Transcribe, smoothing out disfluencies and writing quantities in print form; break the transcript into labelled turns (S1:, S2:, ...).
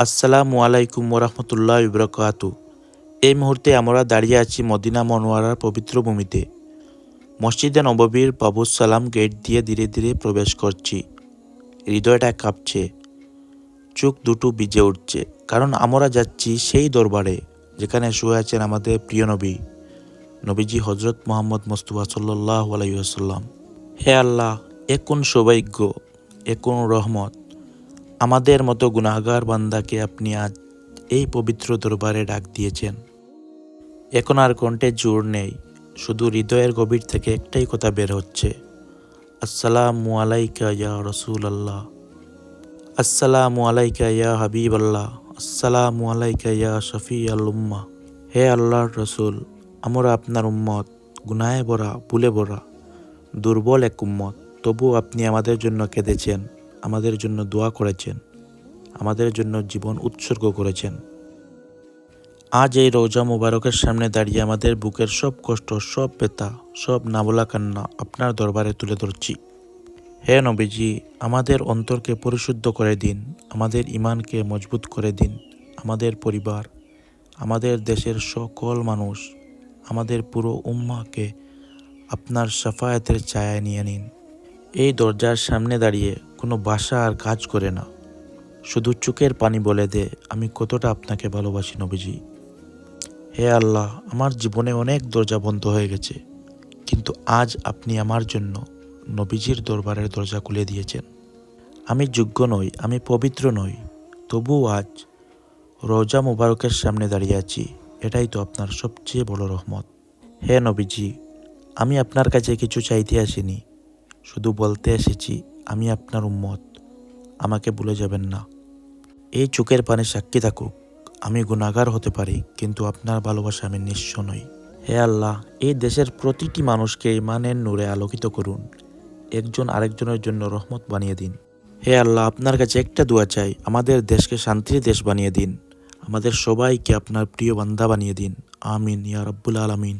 S1: আসসালামু আলাইকুম ওরহমতুল্লাহ ইবরাকাতু। এই মুহূর্তে আমরা দাঁড়িয়ে আছি মদিনা মনোয়ারার পবিত্র ভূমিতে। মসজিদে নববীর বাবুস সালাম গেট দিয়ে ধীরে ধীরে প্রবেশ করছি। হৃদয়টা কাঁপছে, চোখ দুটো ভিজে উঠছে, কারণ আমরা যাচ্ছি সেই দরবারে যেখানে শুয়ে আছেন আমাদের প্রিয় নবী, নবীজি হজরত মোহাম্মদ মুস্তাফা সাল্লাল্লাহু আলাইহি ওয়াসাল্লাম। হে আল্লাহ, এ কোন সৌভাগ্য, এ কোন রহমত! আমাদের মতো গুনাহগার বান্দাকে আপনি আজ এই পবিত্র দরবারে ডাক দিয়েছেন। এখন আর কণ্ঠে জোর নেই, শুধু হৃদয়ের গভীর থেকে একটাই কথা বের হচ্ছে, আসসালামু আলাইকা ইয়া রসুল আল্লাহ, আসসালামু আলাইকা ইয়া হাবিব আল্লাহ, আসসালামু আলাইকা ইয়া শফি আল উম্মাহ। হে আল্লাহর রসুল, আমরা আপনার উম্মত, গুনাহে ভরা, ভুলে ভরা, দুর্বল এক উম্মত। তবু আপনি আমাদের জন্য কেঁদেছেন, আমাদের জন্য দোয়া করেছেন, আমাদের জন্য জীবন উৎসর্গ করেছেন। আজ এই রওজা মুবারকের সামনে দাঁড়িয়ে আমাদের বুকের সব কষ্ট, সব ব্যথা, সব নাবলা কান্না আপনার দরবারে তুলে ধরছি। হে নবীজি, আমাদের অন্তরকে পরিশুদ্ধ করে দিন, আমাদের ইমানকে মজবুত করে দিন, আমাদের পরিবার, আমাদের দেশের সকল মানুষ, আমাদের পুরো উম্মাহকে আপনার শাফায়াতের ছায়ায় নিয়ে নিন। এই দরজার সামনে দাঁড়িয়ে কোনো ভাষা আর কাজ করে না, শুধু চোখের পানি বলে দে আমি কতটা আপনাকে ভালোবাসি নবীজি। হে আল্লাহ, আমার জীবনে অনেক দরজা বন্ধ হয়ে গেছে, কিন্তু আজ আপনি আমার জন্য নবীজির দরবারের দরজা খুলে দিয়েছেন। আমি যোগ্য নই, আমি পবিত্র নই, তবুও আজ রওজা মুবারকের সামনে দাঁড়িয়ে আছি। এটাই তো আপনার সবচেয়ে বড় রহমত। হে নবীজি, আমি আপনার কাছে কিছু চাইতে আসিনি, শুধু বলতে এসেছি আমি আপনার উম্মত, আমাকে ভুলে যাবেন না। এই চোখের পানে সাক্ষী থাকুক, আমি গুনাহগার হতে পারি, কিন্তু আপনার ভালোবাসা আমি নিঃস্ব নই। হে আল্লাহ, এই দেশের প্রতিটি মানুষকে ইমানের নূরে আলোকিত করুন, একজন আরেকজনের জন্য রহমত বানিয়ে দিন। হে আল্লাহ, আপনার কাছে একটা দোয়া চাই, আমাদের দেশকে শান্তির দেশ বানিয়ে দিন, আমাদের সবাইকে আপনার প্রিয় বান্দা বানিয়ে দিন। আমিন ইয়া রাব্বুল আলামিন।